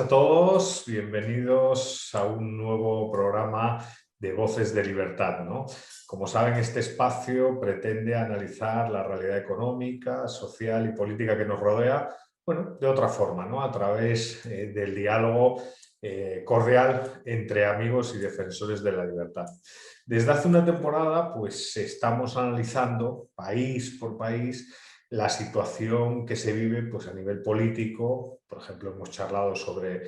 a todos, bienvenidos a un nuevo programa de Voces de Libertad, ¿no? Como saben, este espacio pretende analizar la realidad económica, social y política que nos rodea, bueno, de otra forma, ¿no? A través del diálogo cordial entre amigos y defensores de la libertad. Desde hace una temporada, pues estamos analizando país por país la situación que se vive pues, a nivel político. Por ejemplo, hemos charlado sobre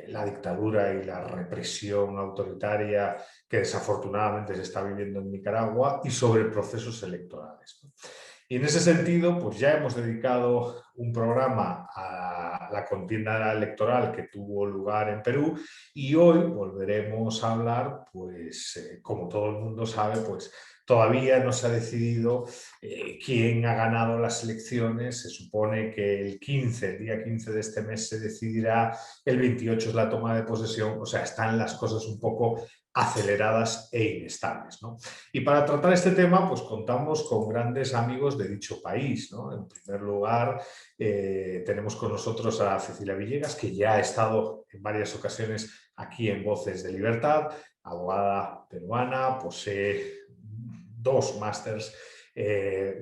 la dictadura y la represión autoritaria que desafortunadamente se está viviendo en Nicaragua y sobre procesos electorales, ¿no? Y en ese sentido, pues ya hemos dedicado un programa a la contienda electoral que tuvo lugar en Perú y hoy volveremos a hablar, pues como todo el mundo sabe, pues todavía no se ha decidido quién ha ganado las elecciones. Se supone que el día 15 de este mes se decidirá, el 28 es la toma de posesión, o sea, están las cosas un poco aceleradas e inestables, ¿no? Y para tratar este tema, pues contamos con grandes amigos de dicho país, ¿no? En primer lugar, tenemos con nosotros a Cecilia Villegas, que ya ha estado en varias ocasiones aquí en Voces de Libertad, abogada peruana, posee dos másters,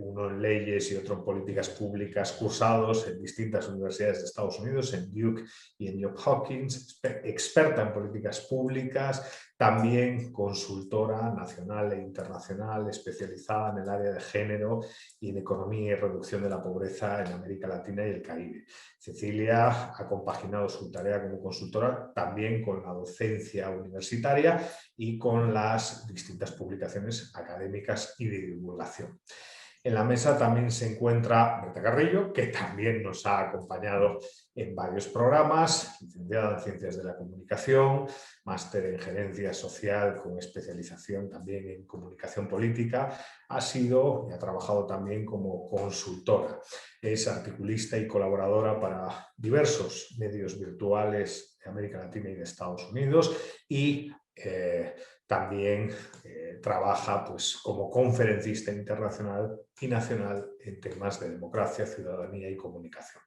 uno en leyes y otro en políticas públicas, cursados en distintas universidades de Estados Unidos, en Duke y en Johns Hopkins, experta en políticas públicas, también consultora nacional e internacional, especializada en el área de género y en economía y reducción de la pobreza en América Latina y el Caribe. Cecilia ha compaginado su tarea como consultora también con la docencia universitaria y con las distintas publicaciones académicas y de divulgación. En la mesa también se encuentra Berta Carrillo, que también nos ha acompañado en varios programas, licenciada en Ciencias de la Comunicación, máster en Gerencia Social con especialización también en Comunicación Política. Ha sido y ha trabajado también como consultora. Es articulista y colaboradora para diversos medios virtuales de América Latina y de Estados Unidos y también trabaja pues, como conferencista internacional y nacional en temas de democracia, ciudadanía y comunicación.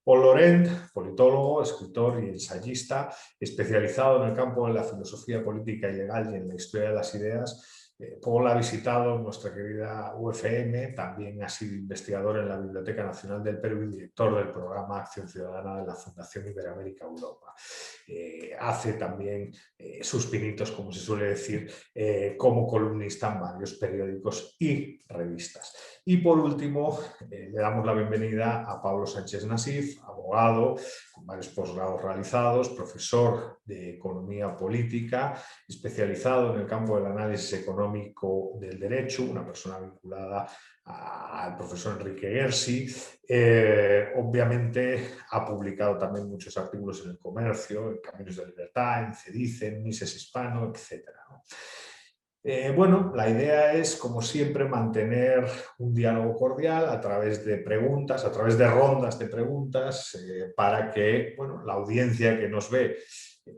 Paul Laurent, politólogo, escritor y ensayista, especializado en el campo de la filosofía política y legal y en la historia de las ideas. Paul ha visitado nuestra querida UFM, también ha sido investigador en la Biblioteca Nacional del Perú y director del programa Acción Ciudadana de la Fundación Iberoamérica Europa. Hace también sus pinitos, como se suele decir, como columnista en varios periódicos y revistas. Y por último, le damos la bienvenida a Pablo Sánchez Nasif, abogado, con varios posgrados realizados, profesor de Economía Política, especializado en el campo del análisis económico del derecho, una persona vinculada al profesor Enrique Gersi. Obviamente ha publicado también muchos artículos en El Comercio, en Caminos de Libertad, en CEDICE, en Mises Hispano, etc., ¿no? Bueno, la idea es, como siempre, mantener un diálogo cordial a través de preguntas, a través de rondas de preguntas, para que bueno, la audiencia que nos ve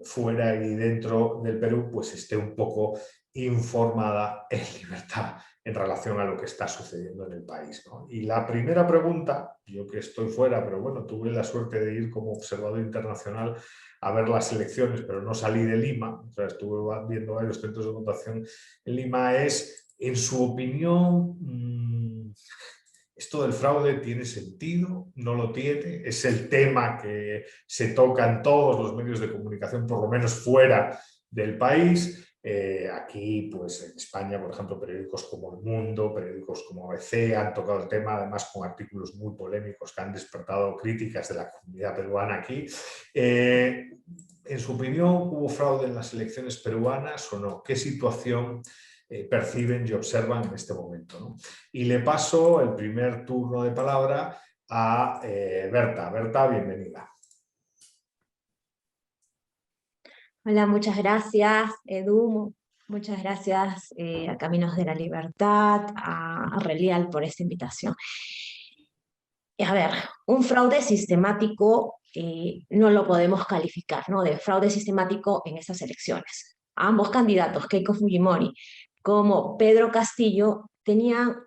fuera y dentro del Perú pues esté un poco informada en libertad en relación a lo que está sucediendo en el país, ¿no? Y la primera pregunta, yo que estoy fuera, pero bueno, tuve la suerte de ir como observador internacional a ver las elecciones, pero no salí de Lima, o sea, estuve viendo varios centros de votación en Lima, es, en su opinión, ¿esto del fraude tiene sentido? ¿No lo tiene? ¿Es el tema que se toca en todos los medios de comunicación, por lo menos fuera del país? Aquí, pues en España, por ejemplo, periódicos como El Mundo, periódicos como ABC han tocado el tema, además con artículos muy polémicos que han despertado críticas de la comunidad peruana aquí. En su opinión, ¿hubo fraude en las elecciones peruanas o no? ¿Qué situación perciben y observan en este momento, ¿no? Y le paso el primer turno de palabra a Berta. Berta, bienvenida. Hola, muchas gracias, Edu. Muchas gracias a Caminos de la Libertad, a Relial por esta invitación. A ver, un fraude sistemático no lo podemos calificar, ¿no? De fraude sistemático en estas elecciones. Ambos candidatos, Keiko Fujimori como Pedro Castillo, tenían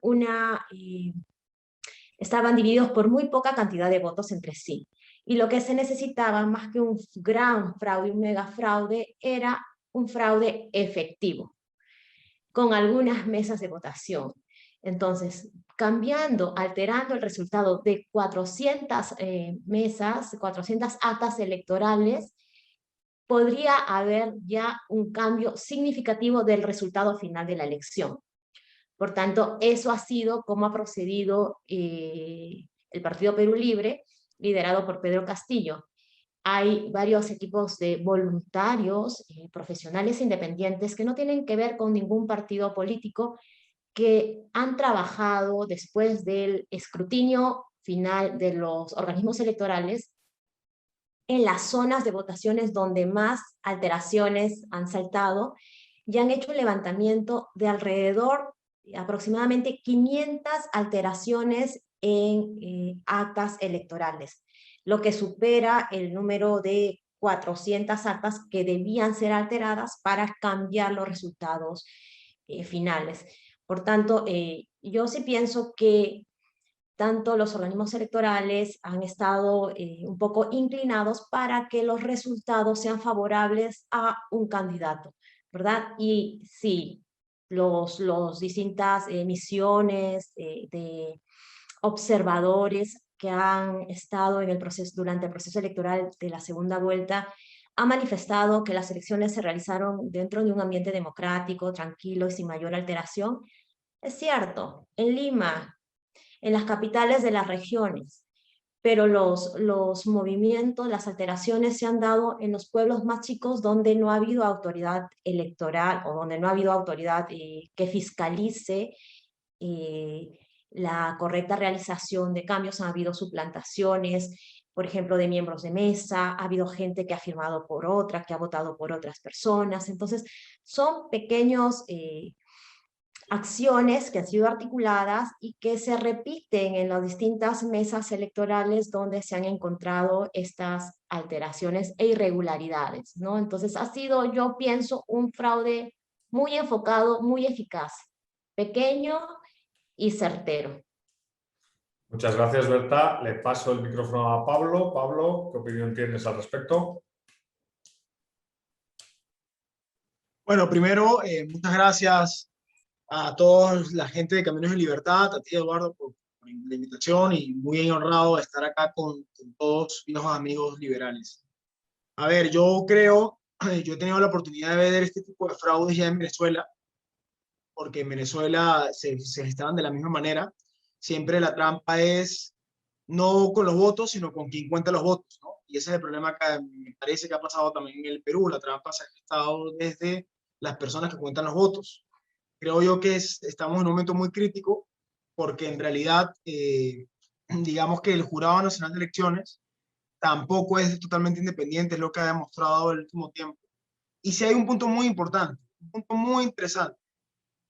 estaban divididos por muy poca cantidad de votos entre sí. Y lo que se necesitaba, más que un gran fraude, un mega fraude, era un fraude efectivo, con algunas mesas de votación. Entonces, cambiando, alterando el resultado de 400 mesas, 400 actas electorales, podría haber ya un cambio significativo del resultado final de la elección. Por tanto, eso ha sido como ha procedido el Partido Perú Libre, liderado por Pedro Castillo. Hay varios equipos de voluntarios, profesionales independientes, que no tienen que ver con ningún partido político, que han trabajado después del escrutinio final de los organismos electorales en las zonas de votaciones donde más alteraciones han saltado, y han hecho un levantamiento de alrededor aproximadamente 500 alteraciones en actas electorales, lo que supera el número de 400 actas que debían ser alteradas para cambiar los resultados finales. Por tanto, yo sí pienso que tanto los organismos electorales han estado un poco inclinados para que los resultados sean favorables a un candidato, ¿verdad? Y sí, los distintas misiones de observadores que han estado en el proceso, durante el proceso electoral de la segunda vuelta, han manifestado que las elecciones se realizaron dentro de un ambiente democrático, tranquilo y sin mayor alteración. Es cierto, en Lima, en las capitales de las regiones, pero los movimientos, las alteraciones se han dado en los pueblos más chicos, donde no ha habido autoridad electoral o donde no ha habido autoridad que fiscalice eh, la correcta realización de cambios. Ha habido suplantaciones, por ejemplo, de miembros de mesa, ha habido gente que ha firmado por otra, que ha votado por otras personas. Entonces, son pequeños acciones que han sido articuladas y que se repiten en las distintas mesas electorales donde se han encontrado estas alteraciones e irregularidades, ¿no? Entonces ha sido, yo pienso, un fraude muy enfocado, muy eficaz, pequeño y certero. Muchas gracias, Berta. Le paso el micrófono a Pablo. Pablo, ¿qué opinión tienes al respecto? Bueno, primero, muchas gracias a toda la gente de Caminos de Libertad, a ti, Eduardo, por la invitación, y muy honrado de estar acá con todos viejos amigos liberales. A ver, yo creo, yo he tenido la oportunidad de ver este tipo de fraudes ya en Venezuela, porque en Venezuela se gestaban de la misma manera. Siempre la trampa es no con los votos, sino con quien cuenta los votos, ¿no? Y ese es el problema que me parece que ha pasado también en el Perú. La trampa se ha gestado desde las personas que cuentan los votos. Creo yo que estamos en un momento muy crítico, porque en realidad, digamos que el Jurado Nacional de Elecciones tampoco es totalmente independiente, es lo que ha demostrado el último tiempo. Y si hay un punto muy importante, un punto muy interesante,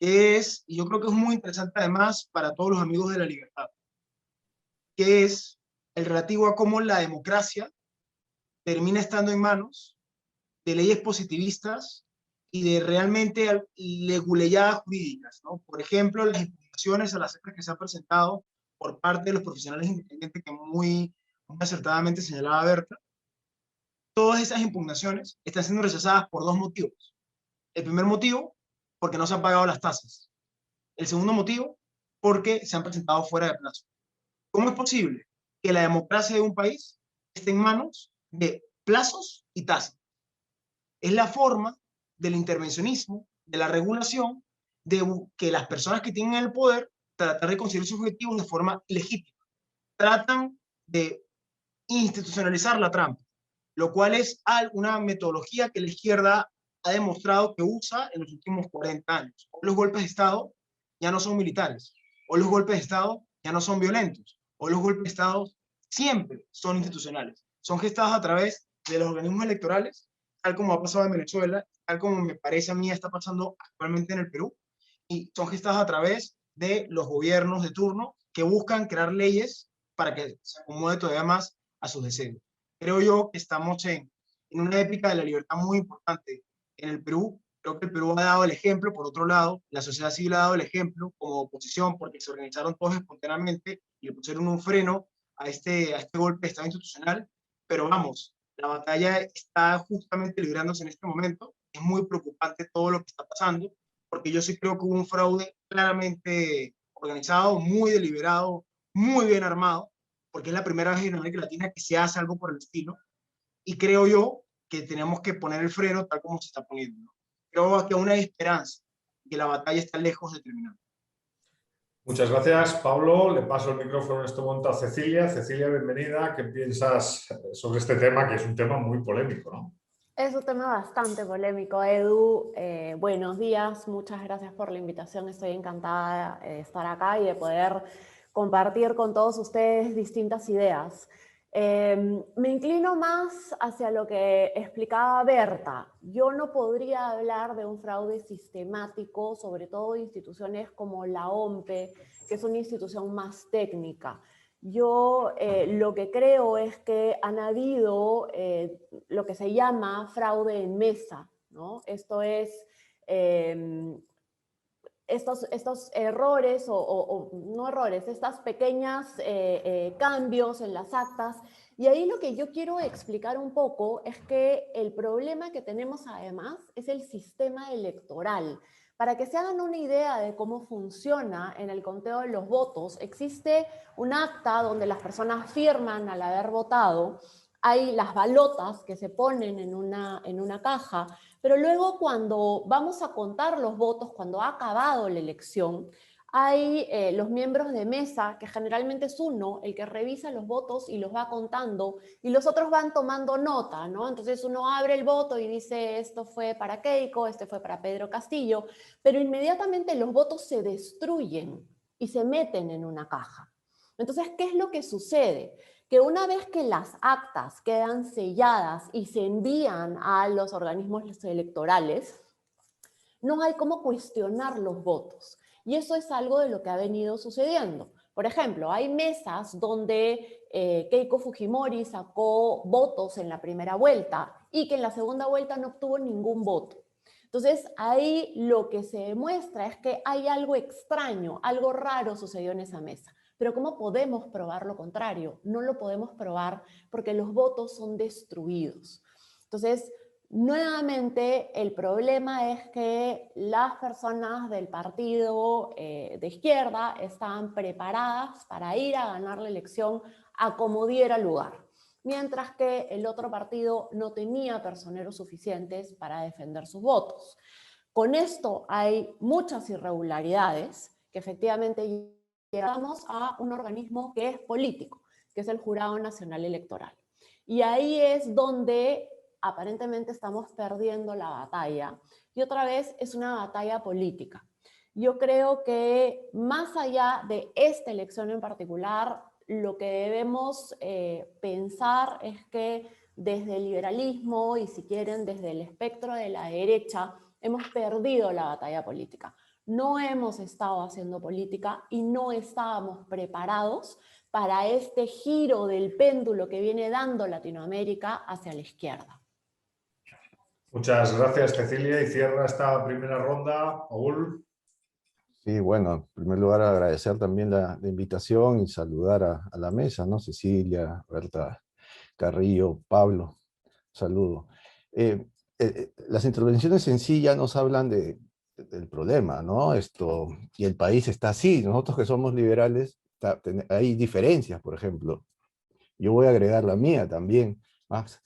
que es, y yo creo que es muy interesante además para todos los amigos de la libertad, que es el relativo a cómo la democracia termina estando en manos de leyes positivistas y de realmente leguleyadas jurídicas, ¿no? Por ejemplo, las impugnaciones a las actas que se han presentado por parte de los profesionales independientes, que muy acertadamente señalaba Berta. Todas esas impugnaciones están siendo rechazadas por dos motivos. El primer motivo, porque no se han pagado las tasas. El segundo motivo, porque se han presentado fuera de plazo. ¿Cómo es posible que la democracia de un país esté en manos de plazos y tasas? Es la forma del intervencionismo, de la regulación, de que las personas que tienen el poder tratar de conseguir sus objetivos de forma legítima. Tratan de institucionalizar la trampa, lo cual es una metodología que la izquierda ha demostrado que usa en los últimos 40 años. Hoy los golpes de Estado ya no son militares, hoy los golpes de Estado ya no son violentos, hoy los golpes de Estado siempre son institucionales, son gestados a través de los organismos electorales, tal como ha pasado en Venezuela, tal como me parece a mí está pasando actualmente en el Perú, y son gestados a través de los gobiernos de turno que buscan crear leyes para que se acomode todavía más a sus deseos. Creo yo que estamos en una época de la libertad muy importante en el Perú. Creo que el Perú ha dado el ejemplo. Por otro lado, la sociedad civil ha dado el ejemplo como oposición, porque se organizaron todos espontáneamente y le pusieron un freno a este golpe de Estado institucional. pero vamos, la batalla está justamente librándose en este momento. Es muy preocupante todo lo que está pasando, porque yo sí creo que hubo un fraude claramente organizado, muy deliberado, muy bien armado, porque es la primera vez en América Latina que se hace algo por el estilo, y creo yo que tenemos que poner el freno tal como se está poniendo, ¿no? Creo que aún hay esperanza, que la batalla está lejos de terminar. Muchas gracias, Pablo. Le paso el micrófono en este momento a Cecilia. Cecilia, bienvenida. ¿Qué piensas sobre este tema, que es un tema muy polémico, ¿no? Es un tema bastante polémico, Edu. Buenos días, muchas gracias por la invitación. Estoy encantada de estar acá y de poder compartir con todos ustedes distintas ideas. Me inclino más hacia lo que explicaba Berta. Yo no podría hablar de un fraude sistemático, sobre todo de instituciones como la OMPE, que es una institución más técnica. Yo lo que creo es que han habido lo que se llama fraude en mesa, ¿no? Esto es estos errores o no errores, estas pequeñas cambios en las actas. Y ahí lo que yo quiero explicar un poco es que el problema que tenemos además es el sistema electoral. Para que se hagan una idea de cómo funciona en el conteo de los votos, existe un acta donde las personas firman al haber votado, hay las balotas que se ponen en una caja, pero luego cuando vamos a contar los votos, cuando ha acabado la elección, hay los miembros de mesa, que generalmente es uno, el que revisa los votos y los va contando, y los otros van tomando nota, ¿no? Entonces uno abre el voto y dice, esto fue para Keiko, este fue para Pedro Castillo, pero inmediatamente los votos se destruyen y se meten en una caja. Entonces, ¿qué es lo que sucede? Que una vez que las actas quedan selladas y se envían a los organismos electorales, no hay cómo cuestionar los votos. Y eso es algo de lo que ha venido sucediendo. Por ejemplo, hay mesas donde Keiko Fujimori sacó votos en la primera vuelta y que en la segunda vuelta no obtuvo ningún voto. Entonces, ahí lo que se demuestra es que hay algo extraño, algo raro sucedió en esa mesa. Pero ¿cómo podemos probar lo contrario? No lo podemos probar porque los votos son destruidos. Entonces, nuevamente, el problema es que las personas del partido de izquierda estaban preparadas para ir a ganar la elección a como diera lugar, mientras que el otro partido no tenía personeros suficientes para defender sus votos. Con esto hay muchas irregularidades que efectivamente llegamos a un organismo que es político, que es el Jurado Nacional Electoral. Y ahí es donde aparentemente estamos perdiendo la batalla. Y otra vez es una batalla política. Yo creo que más allá de esta elección en particular, lo que debemos pensar es que desde el liberalismo y si quieren desde el espectro de la derecha, hemos perdido la batalla política. No hemos estado haciendo política y no estábamos preparados para este giro del péndulo que viene dando Latinoamérica hacia la izquierda. Muchas gracias, Cecilia. Y cierra esta primera ronda, Paul. Sí, bueno, en primer lugar agradecer también la invitación y saludar a la mesa, ¿no? Cecilia, Berta Carrillo, Pablo, saludo. Las intervenciones en sí ya nos hablan del problema, ¿no? Y el país está así, nosotros que somos liberales, hay diferencias, por ejemplo. Yo voy a agregar la mía también, Max.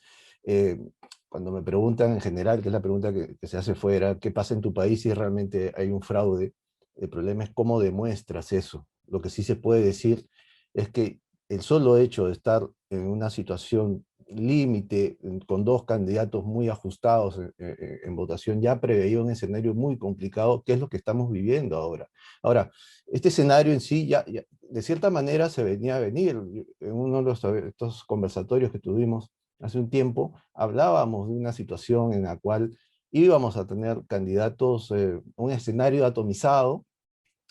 Cuando me preguntan en general, que es la pregunta que se hace fuera, ¿qué pasa en tu país si realmente hay un fraude? El problema es cómo demuestras eso. Lo que sí se puede decir es que el solo hecho de estar en una situación límite, con dos candidatos muy ajustados en votación, ya preveía un escenario muy complicado, que es lo que estamos viviendo ahora. Ahora, este escenario en sí ya de cierta manera se venía a venir. En uno de estos conversatorios que tuvimos hace un tiempo, hablábamos de una situación en la cual íbamos a tener candidatos, un escenario atomizado,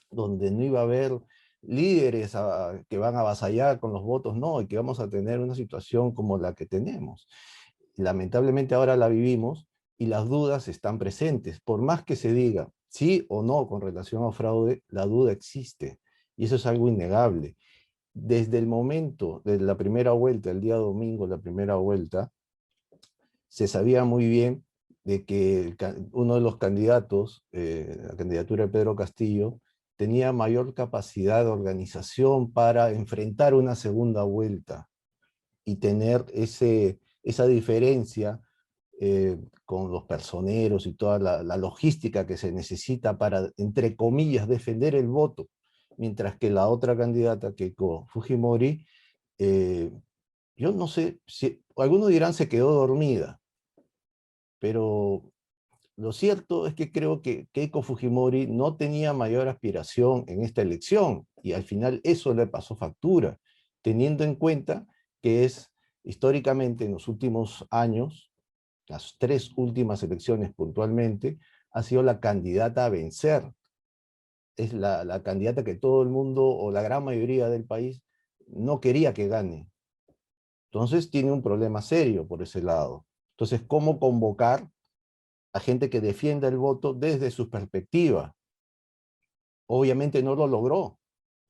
donde no iba a haber líderes que van a avasallar con los votos, no, y que vamos a tener una situación como la que tenemos. Lamentablemente ahora la vivimos y las dudas están presentes. Por más que se diga sí o no con relación a fraude, la duda existe, y eso es algo innegable. desde el momento de la primera vuelta, el día domingo, la primera vuelta, se sabía muy bien de que uno de los candidatos, la candidatura de Pedro Castillo, tenía mayor capacidad de organización para enfrentar una segunda vuelta y tener esa diferencia con los personeros y toda la logística que se necesita para, entre comillas, defender el voto, mientras que la otra candidata, Keiko Fujimori, yo no sé, si algunos dirán se quedó dormida, pero lo cierto es que creo que Keiko Fujimori no tenía mayor aspiración en esta elección, y al final eso le pasó factura, teniendo en cuenta que es históricamente en los últimos años, las 3 últimas elecciones puntualmente, ha sido la candidata a vencer. Es la candidata que todo el mundo, o la gran mayoría del país, no quería que gane. Entonces tiene un problema serio por ese lado. Entonces, ¿cómo convocar a gente que defienda el voto desde su perspectiva? Obviamente no lo logró.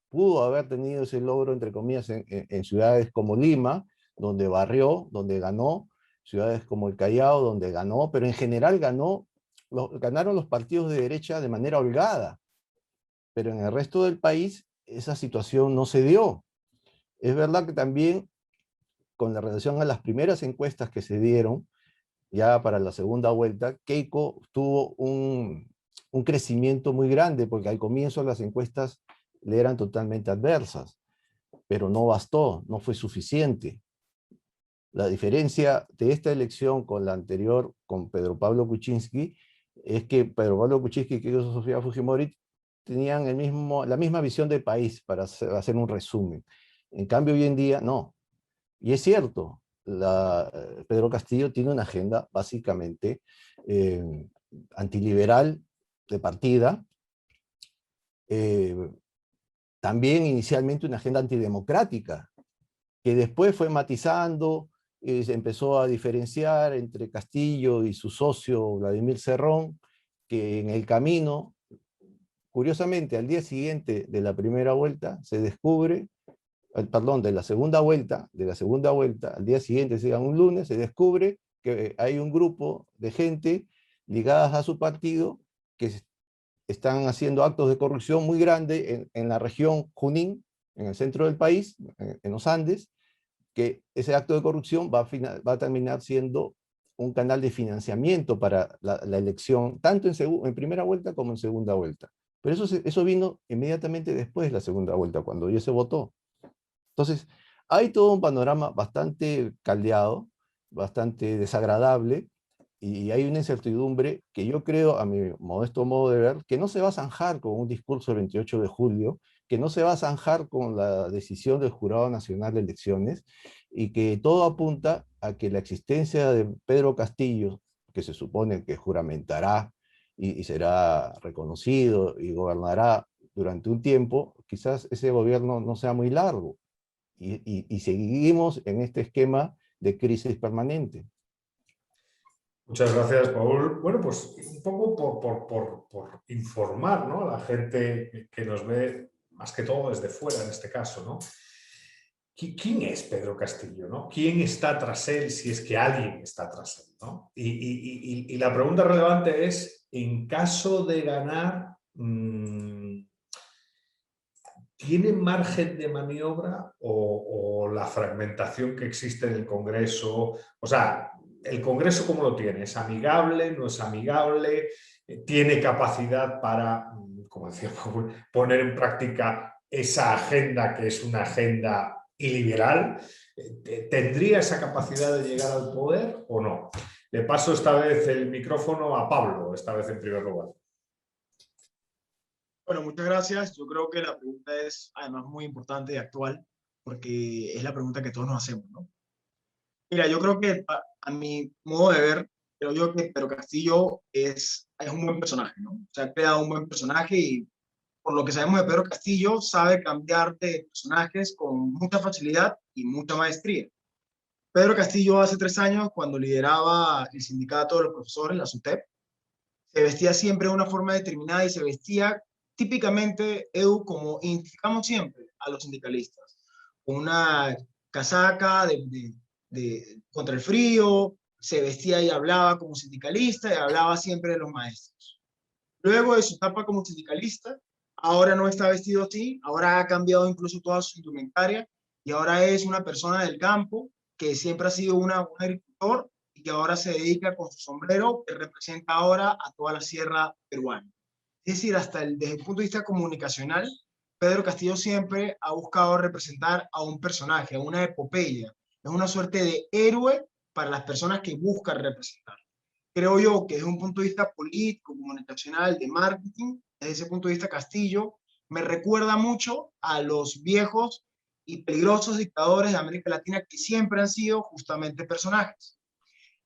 Pudo haber tenido ese logro, entre comillas, en ciudades como Lima, donde barrió, donde ganó, ciudades como el Callao, donde ganó, pero en general ganaron los partidos de derecha de manera holgada. Pero en el resto del país esa situación no se dio. Es verdad que también, con la relación a las primeras encuestas que se dieron, ya para la segunda vuelta, Keiko tuvo un crecimiento muy grande, porque al comienzo las encuestas le eran totalmente adversas, pero no bastó, no fue suficiente. La diferencia de esta elección con la anterior, con Pedro Pablo Kuczynski, es que Pedro Pablo Kuczynski y Keiko Sofía Fujimori tenían la misma visión del país, para hacer un resumen. En cambio, hoy en día, no. Y es cierto, Pedro Castillo tiene una agenda básicamente antiliberal de partida, también inicialmente una agenda antidemocrática, que después fue matizando, se empezó a diferenciar entre Castillo y su socio Vladimir Cerrón, que en el camino, curiosamente, al día siguiente de la primera vuelta, se descubre, perdón, de la segunda vuelta, al día siguiente, un lunes, se descubre que hay un grupo de gente ligadas a su partido que están haciendo actos de corrupción muy grandes en la región Junín, en el centro del país, en los Andes, que ese acto de corrupción va a terminar siendo un canal de financiamiento para la elección, tanto en primera vuelta como en segunda vuelta. Pero eso vino inmediatamente después de la segunda vuelta, cuando ya se votó. Entonces, hay todo un panorama bastante caldeado, bastante desagradable, y hay una incertidumbre que yo creo, a mi modesto modo de ver, que no se va a zanjar con un discurso el 28 de julio, que no se va a zanjar con la decisión del Jurado Nacional de Elecciones, y que todo apunta a que la existencia de Pedro Castillo, que se supone que juramentará y será reconocido y gobernará durante un tiempo, quizás ese gobierno no sea muy largo, y seguimos en este esquema de crisis permanente. Muchas gracias, Paul. Bueno, pues un poco por informar, ¿no?, a la gente que nos ve, más que todo desde fuera en este caso, ¿no? ¿Quién es Pedro Castillo, ¿no? ¿Quién está tras él, si es que alguien está tras él, ¿no? Y la pregunta relevante es, en caso de ganar, ¿tiene margen de maniobra o la fragmentación que existe en el Congreso? O sea, ¿el Congreso cómo lo tiene? ¿Es amigable? ¿No es amigable? ¿Tiene capacidad para, como decía, poner en práctica esa agenda que es una agenda iliberal? ¿Tendría esa capacidad de llegar al poder o no? Le paso esta vez el micrófono a Pablo, esta vez en primer lugar. Bueno, muchas gracias. Yo creo que la pregunta es además muy importante y actual, porque es la pregunta que todos nos hacemos, ¿no? Mira, yo creo que a mi modo de ver, creo yo que Pedro Castillo es un buen personaje, ¿no? Se ha creado un buen personaje, y por lo que sabemos de Pedro Castillo, sabe cambiar de personajes con mucha facilidad y mucha maestría. Pedro Castillo hace 3 años, cuando lideraba el sindicato de los profesores, la SUTEP, se vestía siempre de una forma determinada y se vestía típicamente, Edu, como identificamos siempre a los sindicalistas, con una casaca contra el frío, se vestía y hablaba como sindicalista y hablaba siempre de los maestros. Luego de su etapa como sindicalista, ahora no está vestido así, ahora ha cambiado incluso toda su indumentaria y ahora es una persona del campo que siempre ha sido un agricultor y que ahora se dedica con su sombrero que representa ahora a toda la sierra peruana. Es decir, desde el punto de vista comunicacional, Pedro Castillo siempre ha buscado representar a un personaje, a una epopeya. Es una suerte de héroe para las personas que buscan representar. Creo yo que desde un punto de vista político, comunicacional, de marketing, desde ese punto de vista Castillo, me recuerda mucho a los viejos y peligrosos dictadores de América Latina que siempre han sido justamente personajes.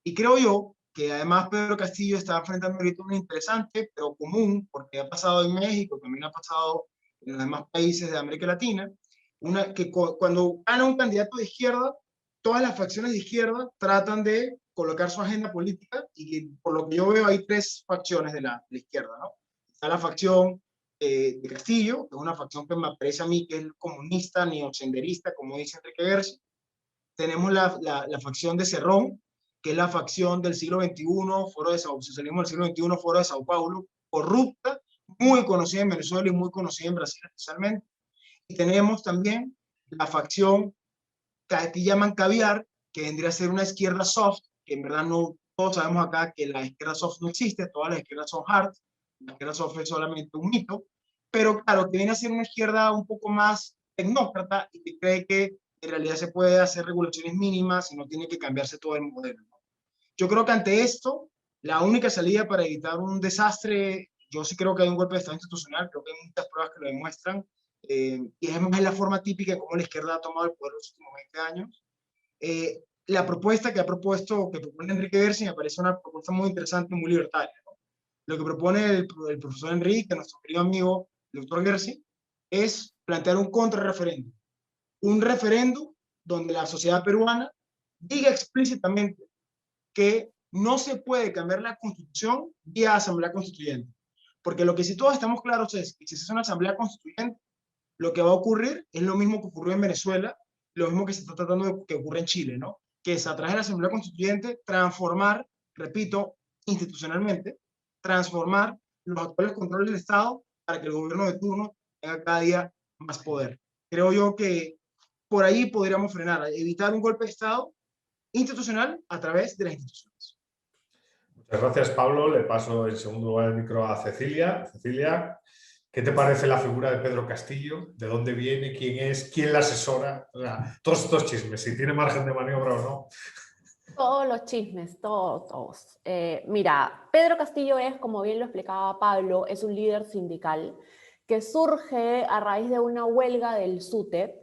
Y creo yo que además Pedro Castillo está enfrentando ahorita un interesante, pero común, porque ha pasado en México, también ha pasado en los demás países de América Latina, cuando gana un candidato de izquierda, todas las facciones de izquierda tratan de colocar su agenda política y por lo que yo veo hay tres facciones de la izquierda, ¿no? Está la facción de Castillo, que es una facción que me parece a mí que es comunista, neosenderista, como dice Enrique Gersi. Tenemos la facción de Cerrón, que es la facción del siglo XXI, Foro de Socialismo del siglo XXI, Foro de Sao Paulo, corrupta, muy conocida en Venezuela y muy conocida en Brasil especialmente. Y tenemos también la facción que aquí llaman caviar, que vendría a ser una izquierda soft, que en verdad no todos sabemos acá que la izquierda soft no existe, todas las izquierdas son hard, la izquierda soft es solamente un mito, pero claro, que viene a ser una izquierda un poco más tecnócrata y que cree que en realidad se puede hacer regulaciones mínimas y no tiene que cambiarse todo el modelo. Yo creo que ante esto, la única salida para evitar un desastre, yo sí creo que hay un golpe de Estado institucional, creo que hay muchas pruebas que lo demuestran, y es más la forma típica de cómo la izquierda ha tomado el poder los últimos 20 años. La propuesta que propone Enrique Gersi me parece una propuesta muy interesante, muy libertaria, ¿no? Lo que propone el profesor Enrique, nuestro querido amigo, el doctor Gersi, es plantear un contrarreferéndum. Un referéndum donde la sociedad peruana diga explícitamente que no se puede cambiar la constitución vía asamblea constituyente. Porque lo que sí todos estamos claros es que si se hace una asamblea constituyente, lo que va a ocurrir es lo mismo que ocurrió en Venezuela, lo mismo que se está tratando de que ocurra en Chile, ¿no? Que es a través de la asamblea constituyente transformar, repito, institucionalmente, transformar los actuales controles del Estado para que el gobierno de turno tenga cada día más poder. Creo yo que por ahí podríamos frenar, evitar un golpe de Estado institucional a través de las instituciones. Muchas gracias, Pablo. Le paso en segundo lugar el micro a Cecilia. Cecilia, ¿qué te parece la figura de Pedro Castillo? ¿De dónde viene? ¿Quién es? ¿Quién la asesora? O sea, todos estos chismes, si tiene margen de maniobra o no. Todos los chismes, todos. Mira, Pedro Castillo es, como bien lo explicaba Pablo, es un líder sindical que surge a raíz de una huelga del SUTEP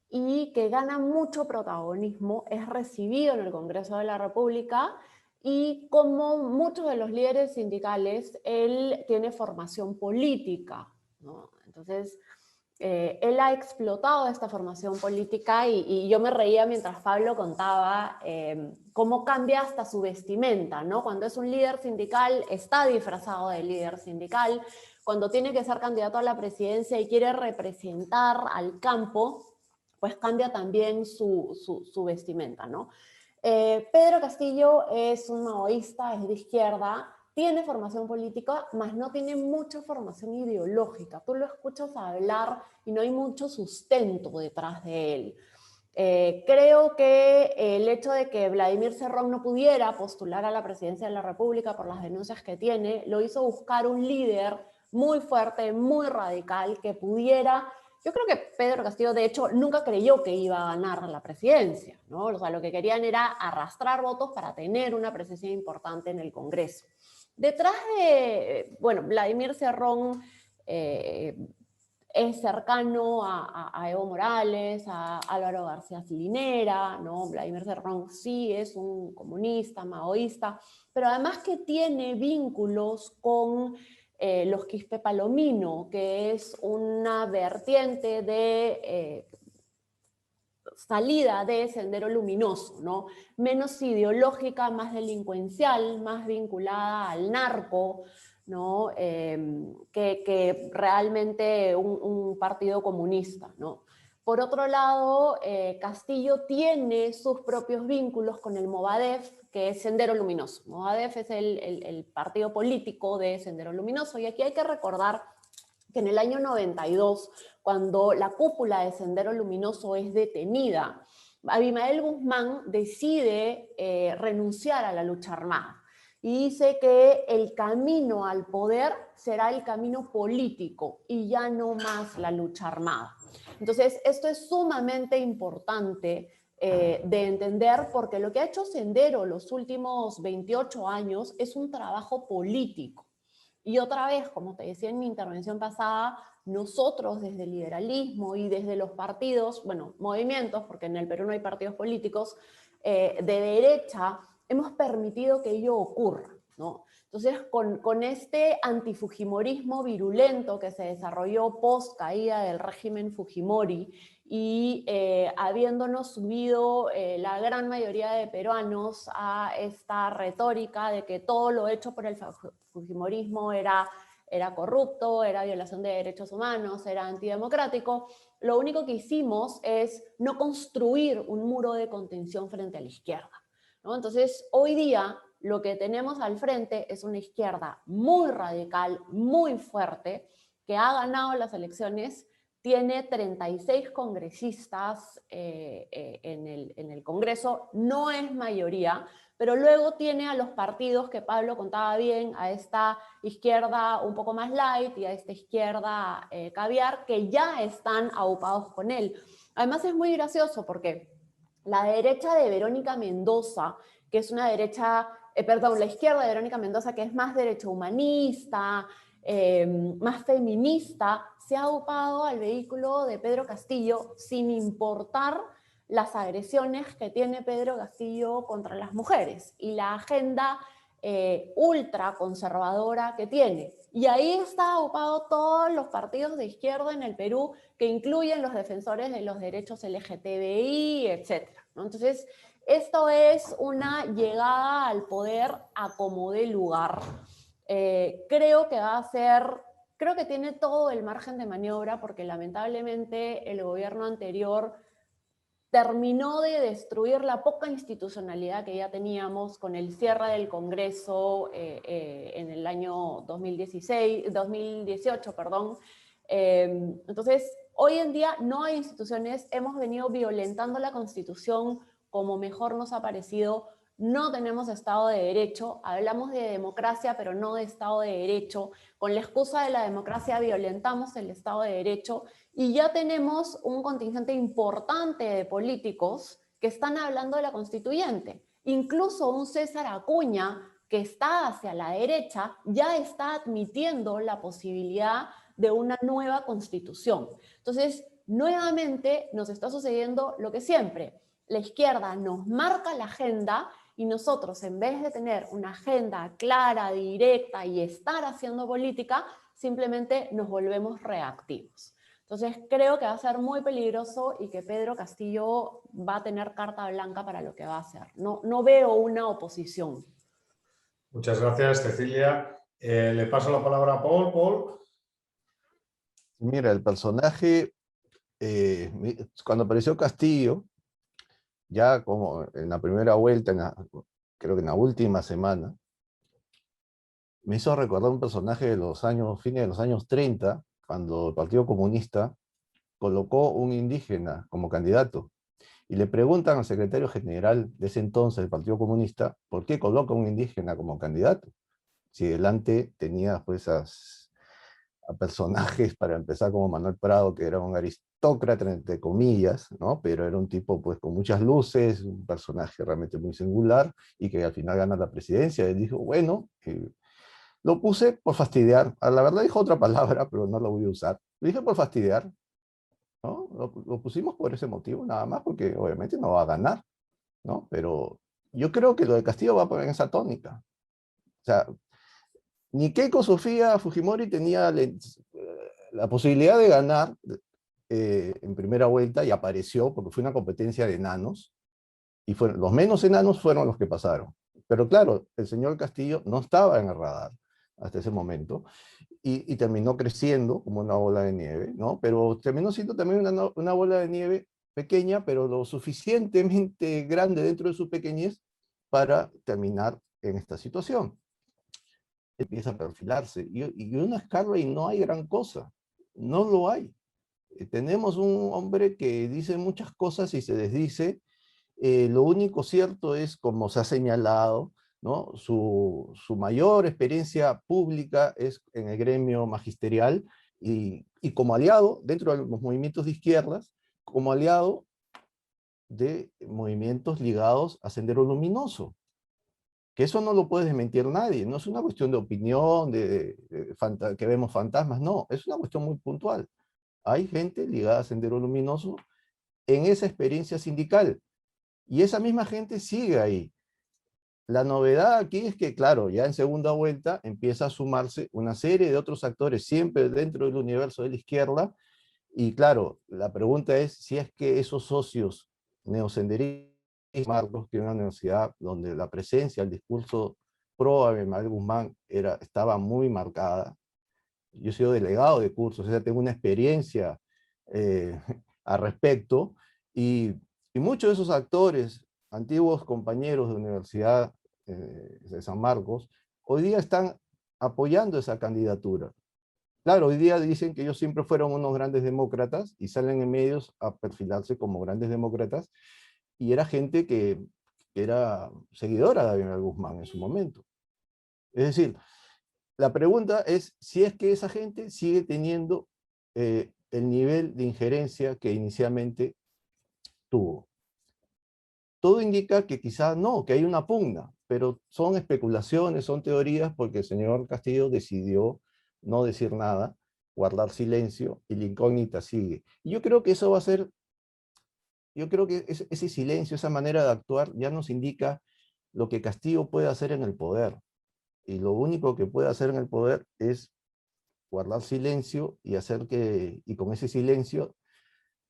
y que gana mucho protagonismo, es recibido en el Congreso de la República y como muchos de los líderes sindicales, él tiene formación política, ¿no? Entonces, él ha explotado esta formación política y yo me reía mientras Pablo contaba cómo cambia hasta su vestimenta, ¿no? Cuando es un líder sindical, está disfrazado de líder sindical. Cuando tiene que ser candidato a la presidencia y quiere representar al campo, pues cambia también su vestimenta, ¿no? Pedro Castillo es un maoísta, es de izquierda, tiene formación política, mas no tiene mucha formación ideológica. Tú lo escuchas hablar y no hay mucho sustento detrás de él. Creo que el hecho de que Vladimir Cerrón no pudiera postular a la presidencia de la República por las denuncias que tiene, lo hizo buscar un líder muy fuerte, muy radical, que pudiera... Yo creo que Pedro Castillo, de hecho, nunca creyó que iba a ganar la presidencia, ¿no? O sea, lo que querían era arrastrar votos para tener una presencia importante en el Congreso. Detrás de, bueno, Vladimir Cerrón es cercano a Evo Morales, a Álvaro García Linera, ¿no? Vladimir Cerrón sí es un comunista, maoísta, pero además que tiene vínculos con los Quispe Palomino, que es una vertiente de salida de Sendero Luminoso, ¿no? Menos ideológica, más delincuencial, más vinculada al narco, ¿no? Que realmente un partido comunista, ¿no? Por otro lado, Castillo tiene sus propios vínculos con el Movadef, que es Sendero Luminoso. Movadef es el partido político de Sendero Luminoso, y aquí hay que recordar que en el año 92, cuando la cúpula de Sendero Luminoso es detenida, Abimael Guzmán decide renunciar a la lucha armada y dice que el camino al poder será el camino político y ya no más la lucha armada. Entonces, esto es sumamente importante de entender, porque lo que ha hecho Sendero los últimos 28 años es un trabajo político. Y otra vez, como te decía en mi intervención pasada, nosotros desde el liberalismo y desde los partidos, bueno, movimientos, porque en el Perú no hay partidos políticos, de derecha, hemos permitido que ello ocurra, ¿no? Entonces, con este antifujimorismo virulento que se desarrolló post caída del régimen Fujimori y habiéndonos subido la gran mayoría de peruanos a esta retórica de que todo lo hecho por el fujimorismo era corrupto, era violación de derechos humanos, era antidemocrático, lo único que hicimos es no construir un muro de contención frente a la izquierda, ¿no? Entonces, hoy día lo que tenemos al frente es una izquierda muy radical, muy fuerte, que ha ganado las elecciones, tiene 36 congresistas en el Congreso, no es mayoría, pero luego tiene a los partidos que Pablo contaba bien, a esta izquierda un poco más light y a esta izquierda caviar, que ya están aupados con él. Además es muy gracioso porque la derecha de Verónica Mendoza, que es una derecha, la izquierda de Verónica Mendoza, que es más derecho humanista, más feminista, se ha aupado al vehículo de Pedro Castillo sin importar las agresiones que tiene Pedro Castillo contra las mujeres y la agenda ultra conservadora que tiene. Y ahí está aupado todos los partidos de izquierda en el Perú, que incluyen los defensores de los derechos LGTBI, etc., ¿no? Entonces, esto es una llegada al poder a como dé lugar. Creo que va a ser, creo que tiene todo el margen de maniobra, porque lamentablemente el gobierno anterior terminó de destruir la poca institucionalidad que ya teníamos con el cierre del Congreso en el año 2018, perdón. Entonces, hoy en día no hay instituciones, hemos venido violentando la Constitución como mejor nos ha parecido, no tenemos Estado de Derecho, hablamos de democracia, pero no de Estado de Derecho. Con la excusa de la democracia violentamos el Estado de Derecho, y ya tenemos un contingente importante de políticos que están hablando de la constituyente. Incluso un César Acuña, que está hacia la derecha, ya está admitiendo la posibilidad de una nueva constitución. Entonces, nuevamente nos está sucediendo lo que siempre. La izquierda nos marca la agenda y nosotros, en vez de tener una agenda clara, directa y estar haciendo política, simplemente nos volvemos reactivos. Entonces creo que va a ser muy peligroso y que Pedro Castillo va a tener carta blanca para lo que va a hacer. No veo una oposición. Muchas gracias, Cecilia. Le paso la palabra a Paul. Paul. Mira, el personaje, cuando apareció Castillo, ya como en la primera vuelta, creo que en la última semana, me hizo recordar un personaje de los años, fines de los años 30, cuando el Partido Comunista colocó un indígena como candidato. Y le preguntan al secretario general de ese entonces del Partido Comunista, ¿por qué coloca un indígena como candidato? Si delante tenía pues a personajes, para empezar, como Manuel Prado, que era un aristócrata, entre comillas, ¿no? Pero era un tipo pues con muchas luces, un personaje realmente muy singular, y que al final gana la presidencia. Él dijo, bueno, lo puse por fastidiar. A la verdad dijo otra palabra, pero no la voy a usar. Lo dije por fastidiar, ¿no? Lo pusimos por ese motivo, nada más, porque obviamente no va a ganar, ¿no? Pero yo creo que lo de Castillo va en esa tónica. O sea, ni Keiko Sofía Fujimori tenía la posibilidad de ganar en primera vuelta, y apareció porque fue una competencia de enanos, y los menos enanos fueron los que pasaron. Pero claro, el señor Castillo no estaba en el radar hasta ese momento, y terminó creciendo como una bola de nieve, ¿no? Pero terminó siendo también una bola de nieve pequeña, pero lo suficientemente grande dentro de su pequeñez para terminar en esta situación. Empieza a perfilarse, y uno escarba y no hay gran cosa, no lo hay. Tenemos un hombre que dice muchas cosas y se desdice. Lo único cierto es, como se ha señalado, ¿no? Su mayor experiencia pública es en el gremio magisterial y como aliado dentro de los movimientos de izquierdas, como aliado de movimientos ligados a Sendero Luminoso. Que eso no lo puede desmentir nadie, no es una cuestión de opinión, que vemos fantasmas, no, es una cuestión muy puntual. Hay gente ligada a Sendero Luminoso en esa experiencia sindical, y esa misma gente sigue ahí. La novedad aquí es que, claro, ya en segunda vuelta empieza a sumarse una serie de otros actores, siempre dentro del universo de la izquierda, y claro, la pregunta es si es que esos socios neosenderistas, Marcos, que es una universidad donde la presencia, el discurso pro Abimael Guzmán estaba muy marcada. Yo he sido delegado de cursos, o sea, tengo una experiencia al respecto, y muchos de esos actores, antiguos compañeros de Universidad de San Marcos, hoy día están apoyando esa candidatura. Claro, hoy día dicen que ellos siempre fueron unos grandes demócratas y salen en medios a perfilarse como grandes demócratas, y era gente que era seguidora de Abimael Guzmán en su momento. Es decir, la pregunta es si es que esa gente sigue teniendo el nivel de injerencia que inicialmente tuvo. Todo indica que quizás no, que hay una pugna, pero son especulaciones, son teorías, porque el señor Castillo decidió no decir nada, guardar silencio, y la incógnita sigue. Y yo creo que eso va a ser, yo creo que ese silencio, esa manera de actuar, ya nos indica lo que Castillo puede hacer en el poder. Y lo único que puede hacer en el poder es guardar silencio y y con ese silencio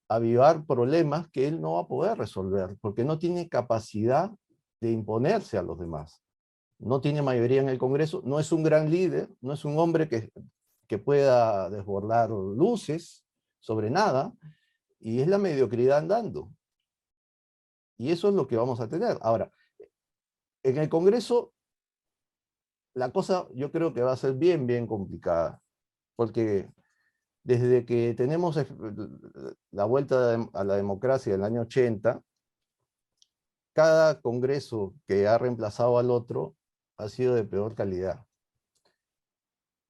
avivar problemas que él no va a poder resolver, porque no tiene capacidad de imponerse a los demás. No tiene mayoría en el Congreso, no es un gran líder, no es un hombre que pueda desbordar luces sobre nada, y es la mediocridad andando. Y eso es lo que vamos a tener. Ahora, en el Congreso, la cosa yo creo que va a ser bien, bien complicada, porque desde que tenemos la vuelta a la democracia del año 80, cada Congreso que ha reemplazado al otro ha sido de peor calidad.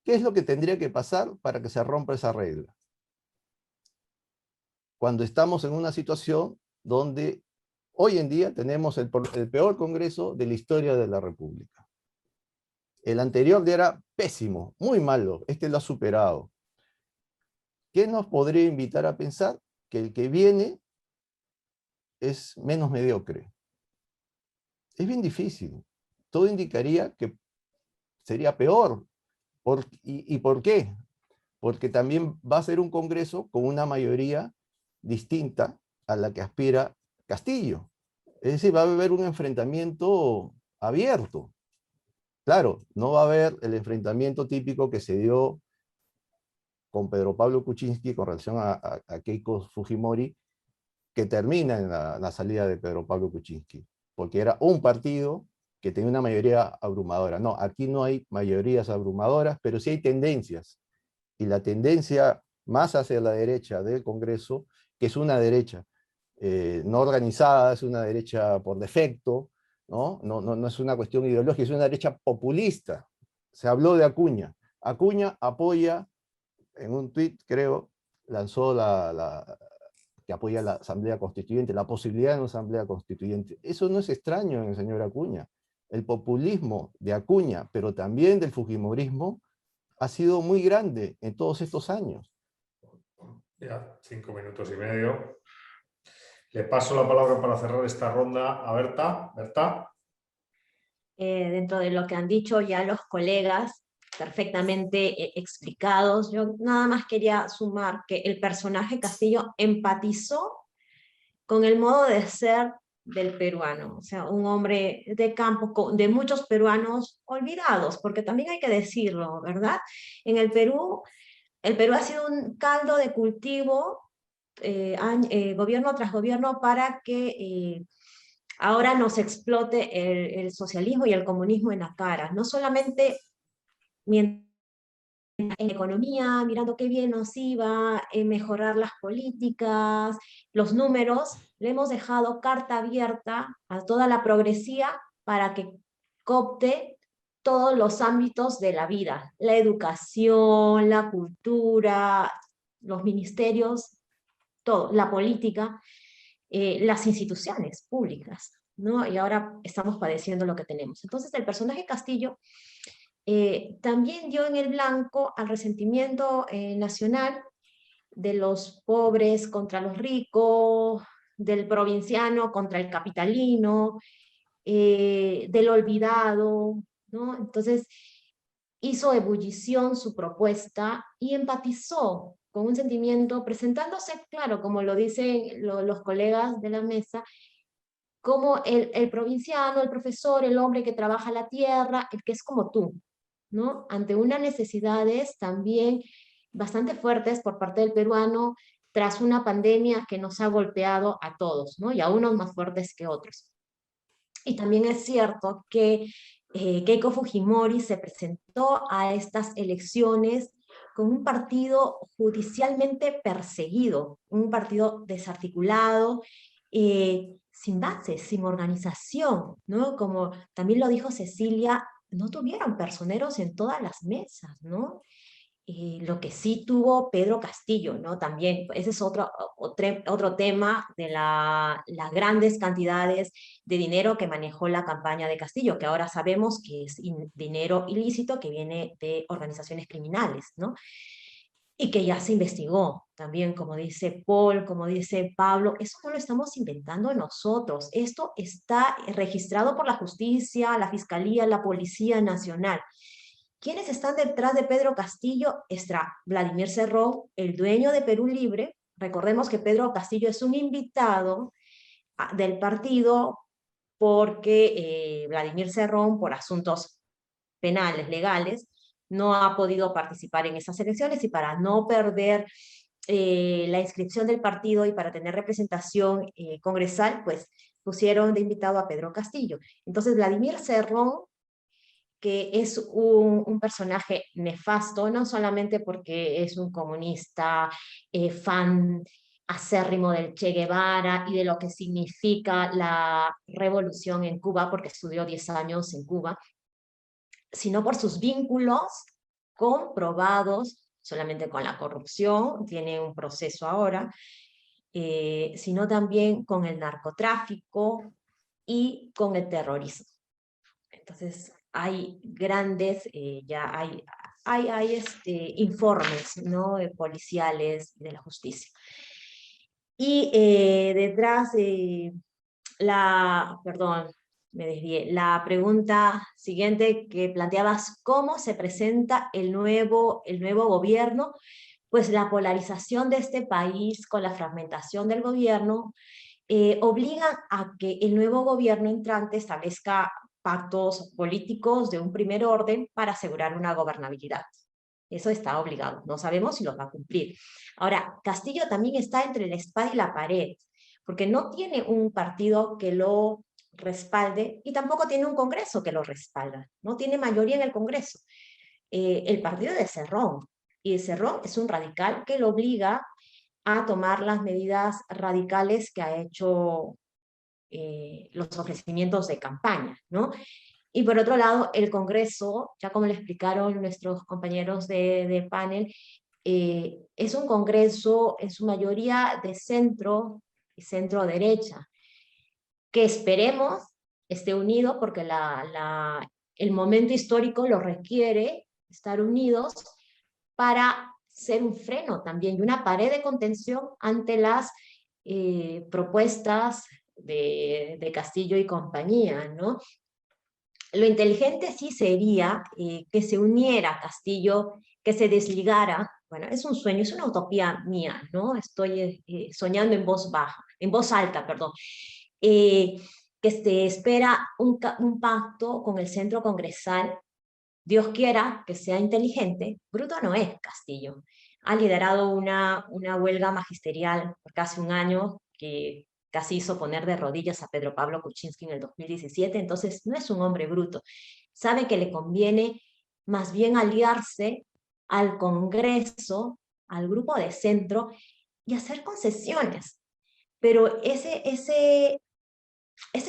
¿Qué es lo que tendría que pasar para que se rompa esa regla? Cuando estamos en una situación donde hoy en día tenemos el peor Congreso de la historia de la República. El anterior ya era pésimo, muy malo, este lo ha superado. ¿Qué nos podría invitar a pensar? Que el que viene es menos mediocre. Es bien difícil. Todo indicaría que sería peor. ¿Y por qué? Porque también va a ser un Congreso con una mayoría distinta a la que aspira Castillo. Es decir, va a haber un enfrentamiento abierto. Claro, no va a haber el enfrentamiento típico que se dio con Pedro Pablo Kuczynski con relación a Keiko Fujimori, que termina en la salida de Pedro Pablo Kuczynski, porque era un partido que tenía una mayoría abrumadora. No, aquí no hay mayorías abrumadoras, pero sí hay tendencias, y la tendencia más hacia la derecha del Congreso, que es una derecha no organizada, es una derecha por defecto, ¿no? No es una cuestión ideológica, es una derecha populista. Se habló de Acuña. Acuña apoya, en un tuit creo, lanzó que apoya la Asamblea Constituyente, la posibilidad de una Asamblea Constituyente. Eso no es extraño en el señor Acuña. El populismo de Acuña, pero también del fujimorismo, ha sido muy grande en todos estos años. Ya, 5 minutos y medio. Le paso la palabra para cerrar esta ronda a Berta. Berta. Dentro de lo que han dicho ya los colegas, perfectamente explicados, yo nada más quería sumar que el personaje Castillo empatizó con el modo de ser del peruano, o sea, un hombre de campo, de muchos peruanos olvidados, porque también hay que decirlo, ¿verdad? En el Perú ha sido un caldo de cultivo, gobierno tras gobierno, para que ahora nos explote el socialismo y el comunismo en la cara, no solamente mientras en economía, mirando qué bien nos iba, en mejorar las políticas, los números, le hemos dejado carta abierta a toda la progresía para que coopte todos los ámbitos de la vida, la educación, la cultura, los ministerios, todo, la política, las instituciones públicas, ¿no? Y ahora estamos padeciendo lo que tenemos. Entonces, el personaje Castillo también dio en el blanco al resentimiento nacional de los pobres contra los ricos, del provinciano contra el capitalino, del olvidado, ¿no? Entonces hizo ebullición su propuesta y empatizó con un sentimiento, presentándose, claro, como lo dicen los colegas de la mesa, como el provinciano, el profesor, el hombre que trabaja la tierra, el que es como tú, ¿no? Ante unas necesidades también bastante fuertes por parte del peruano tras una pandemia que nos ha golpeado a todos, ¿no? Y a unos más fuertes que otros. Y también es cierto que Keiko Fujimori se presentó a estas elecciones con un partido judicialmente perseguido, un partido desarticulado, sin base, sin organización, ¿no? Como también lo dijo Cecilia, no tuvieron personeros en todas las mesas, ¿no? Lo que sí tuvo Pedro Castillo, ¿no? También, ese es otro tema de las grandes cantidades de dinero que manejó la campaña de Castillo, que ahora sabemos que es dinero ilícito que viene de organizaciones criminales, ¿no? Y que ya se investigó también, como dice Paul, como dice Pablo, eso no lo estamos inventando nosotros, esto está registrado por la justicia, la fiscalía, la Policía Nacional. ¿Quiénes están detrás de Pedro Castillo? Está Vladimir Cerrón, el dueño de Perú Libre. Recordemos que Pedro Castillo es un invitado del partido porque Vladimir Cerrón, por asuntos penales, legales, no ha podido participar en esas elecciones, y para no perder la inscripción del partido y para tener representación congresal, pues pusieron de invitado a Pedro Castillo. Entonces Vladimir Cerrón, que es un personaje nefasto, no solamente porque es un comunista, fan acérrimo del Che Guevara y de lo que significa la revolución en Cuba, porque estudió 10 años en Cuba, sino por sus vínculos comprobados, solamente con la corrupción, tiene un proceso ahora, sino también con el narcotráfico y con el terrorismo. Entonces, hay grandes, ya hay informes, ¿no? Policiales de la justicia. Y detrás de perdón, me desvié, la pregunta siguiente que planteabas, ¿cómo se presenta el nuevo gobierno? Pues la polarización de este país con la fragmentación del gobierno obliga a que el nuevo gobierno entrante establezca pactos políticos de un primer orden para asegurar una gobernabilidad. Eso está obligado, no sabemos si lo va a cumplir. Ahora, Castillo también está entre la espada y la pared, porque no tiene un partido que lo respalde y tampoco tiene un Congreso que lo respalda, no tiene mayoría en el Congreso. El partido de Cerrón, y Cerrón es un radical que lo obliga a tomar las medidas radicales que ha hecho los ofrecimientos de campaña, ¿no? Y por otro lado, el Congreso, ya como le explicaron nuestros compañeros de panel, es un Congreso en su mayoría de centro y centro-derecha, que esperemos esté unido porque el momento histórico lo requiere, estar unidos para ser un freno también y una pared de contención ante las propuestas de Castillo y compañía, ¿no? Lo inteligente sí sería que se uniera Castillo, que se desligara, bueno, es un sueño, es una utopía mía, ¿no? Estoy soñando en voz baja, en voz alta, perdón. que se espera un pacto con el centro congresal. Dios quiera que sea inteligente, bruto no es Castillo. Ha liderado una huelga magisterial por casi un año que casi hizo poner de rodillas a Pedro Pablo Kuczynski en el 2017, entonces no es un hombre bruto. Sabe que le conviene más bien aliarse al Congreso, al grupo de centro, y hacer concesiones. Pero ese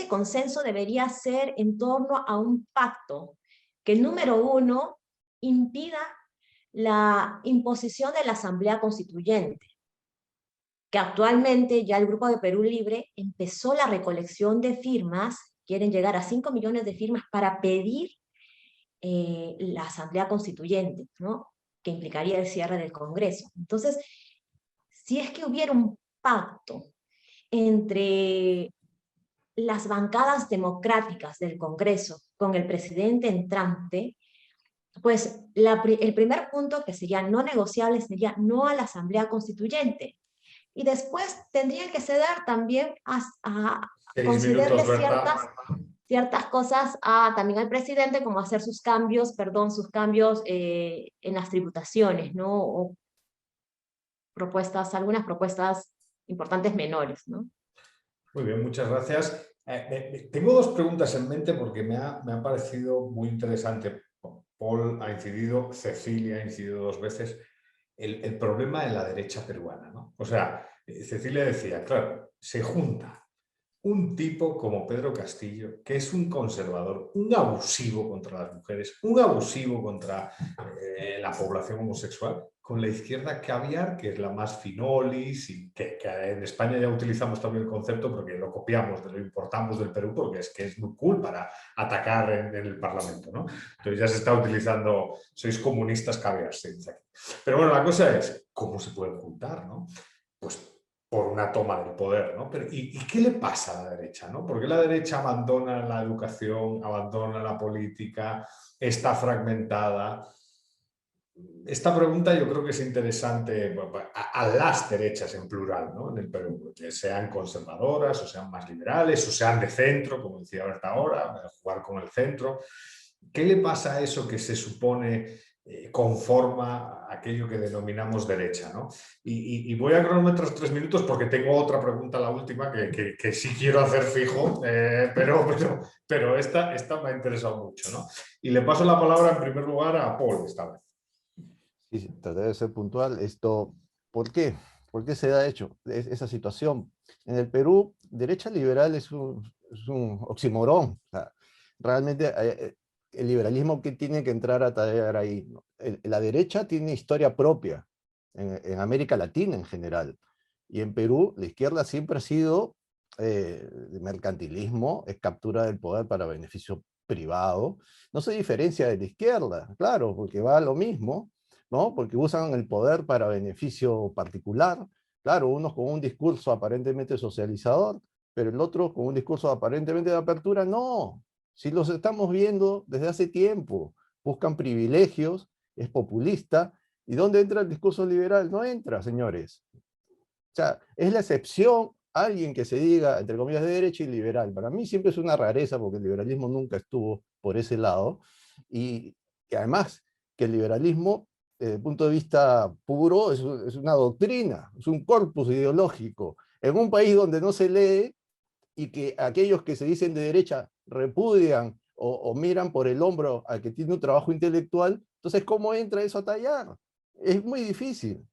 consenso debería ser en torno a un pacto que, número uno, impida la imposición de la Asamblea Constituyente, que actualmente ya el Grupo de Perú Libre empezó la recolección de firmas, quieren llegar a 5 millones de firmas para pedir la Asamblea Constituyente, ¿no? Que implicaría el cierre del Congreso. Entonces, si es que hubiera un pacto entre las bancadas democráticas del Congreso con el presidente entrante, pues el primer punto, que sería no negociable, sería no a la Asamblea Constituyente. Y después tendrían que ceder también a concederle ciertas cosas también al presidente, como hacer sus cambios en las tributaciones, ¿no? O algunas propuestas importantes menores, ¿no? Muy bien, muchas gracias. Tengo dos preguntas en mente porque me ha parecido muy interesante. Paul ha incidido, Cecilia ha incidido dos veces, el problema de la derecha peruana, ¿no? O sea, Cecilia decía, claro, se junta un tipo como Pedro Castillo, que es un conservador, un abusivo contra las mujeres, un abusivo contra la población homosexual, con la izquierda caviar, que es la más finolis, y que en España ya utilizamos también el concepto porque lo copiamos, lo importamos del Perú, porque es que es muy cool para atacar en el Parlamento, ¿no? Entonces ya se está utilizando, sois comunistas caviar, se dice aquí. Pero bueno, la cosa es, ¿cómo se pueden juntar, no? Pues por una toma del poder, ¿no? Pero, ¿y qué le pasa a la derecha, ¿no? ¿Por qué la derecha abandona la educación, abandona la política, está fragmentada? Esta pregunta yo creo que es interesante a las derechas en plural, ¿no? En el Perú, que sean conservadoras, o sean más liberales, o sean de centro, como decía Berta ahora, jugar con el centro. ¿Qué le pasa a eso que se supone conforma aquello que denominamos derecha, ¿no? Y voy a cronometrar 3 minutos porque tengo otra pregunta, la última, que sí quiero hacer fijo, pero esta me ha interesado mucho, ¿no? Y le paso la palabra en primer lugar a Paul esta vez. Sí, trataré de ser puntual. ¿Por qué? ¿Por qué se da esa situación? En el Perú, derecha liberal es un oxímoron. O sea, realmente el liberalismo que tiene que entrar a tallar ahí, ¿no? La derecha tiene historia propia en América Latina en general. Y en Perú, la izquierda siempre ha sido mercantilismo, es captura del poder para beneficio privado. No se diferencia de la izquierda, claro, porque va a lo mismo, ¿no? Porque usan el poder para beneficio particular. Claro, unos con un discurso aparentemente socializador, pero el otro con un discurso aparentemente de apertura, no. Si los estamos viendo desde hace tiempo, buscan privilegios, es populista. ¿Y dónde entra el discurso liberal? No entra, señores. O sea, es la excepción alguien que se diga, entre comillas, de derecha y liberal. Para mí siempre es una rareza porque el liberalismo nunca estuvo por ese lado. Y además, que el liberalismo, desde el punto de vista puro, es una doctrina, es un corpus ideológico. En un país donde no se lee y que aquellos que se dicen de derecha repudian o miran por el hombro al que tiene un trabajo intelectual, entonces, ¿cómo entra eso a tallar? Es muy difícil.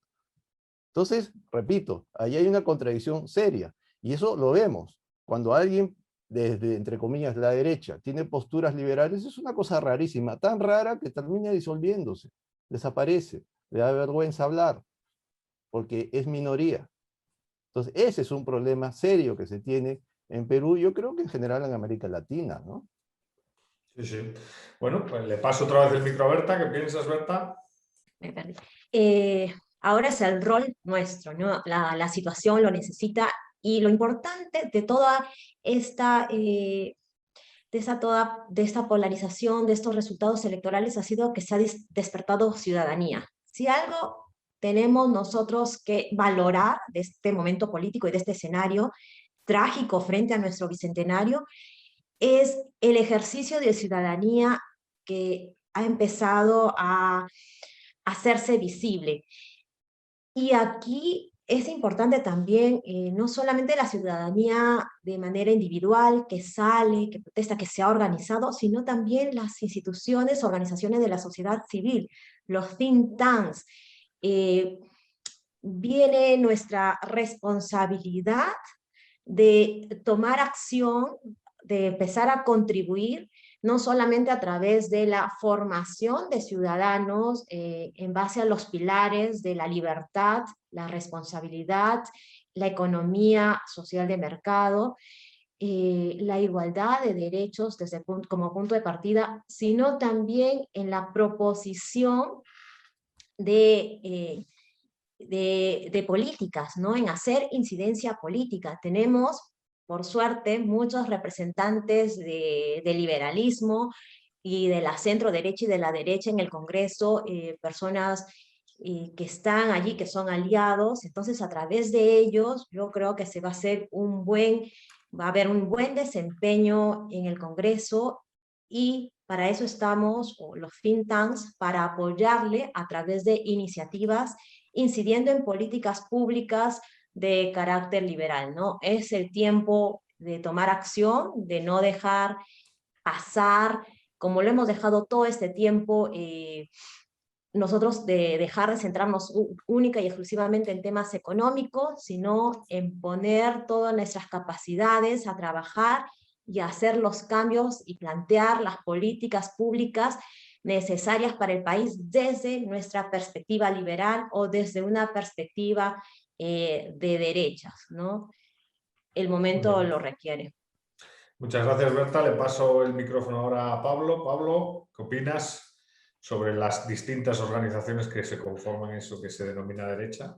Entonces, repito, ahí hay una contradicción seria. Y eso lo vemos. Cuando alguien, desde, entre comillas, la derecha, tiene posturas liberales, es una cosa rarísima, tan rara que termina disolviéndose, desaparece, le da vergüenza hablar, porque es minoría. Entonces, ese es un problema serio que se tiene en Perú, yo creo que en general en América Latina, ¿no? Sí, sí. Bueno, pues le paso otra vez el micro a Berta. ¿Qué piensas, Berta? Me perdí. Ahora es el rol nuestro, ¿no? La situación lo necesita, y lo importante de toda esta, de esta polarización, de estos resultados electorales, ha sido que se ha despertado ciudadanía. Si algo tenemos nosotros que valorar de este momento político y de este escenario, trágico frente a nuestro bicentenario es el ejercicio de ciudadanía que ha empezado a hacerse visible. Y aquí es importante también, no solamente la ciudadanía de manera individual que sale, que protesta, que se ha organizado, sino también las instituciones, organizaciones de la sociedad civil, los think tanks. Viene nuestra responsabilidad de tomar acción, de empezar a contribuir, no solamente a través de la formación de ciudadanos en base a los pilares de la libertad, la responsabilidad, la economía social de mercado, la igualdad de derechos como punto de partida, sino también en la proposición de políticas, ¿no? En hacer incidencia política. Tenemos, por suerte, muchos representantes de liberalismo y de la centro derecha y de la derecha en el Congreso, personas que están allí, que son aliados. Entonces, a través de ellos, yo creo que va a haber un buen desempeño en el Congreso, y para eso estamos, los think tanks, para apoyarle a través de iniciativas incidiendo en políticas públicas de carácter liberal, ¿no? Es el tiempo de tomar acción, de no dejar pasar, como lo hemos dejado todo este tiempo, nosotros de dejar de centrarnos única y exclusivamente en temas económicos, sino en poner todas nuestras capacidades a trabajar y a hacer los cambios y plantear las políticas públicas necesarias para el país desde nuestra perspectiva liberal o desde una perspectiva de derechas, ¿no? El momento lo requiere. Muchas gracias, Berta. Le paso el micrófono ahora a Pablo. Pablo, ¿qué opinas sobre las distintas organizaciones que se conforman en eso que se denomina derecha?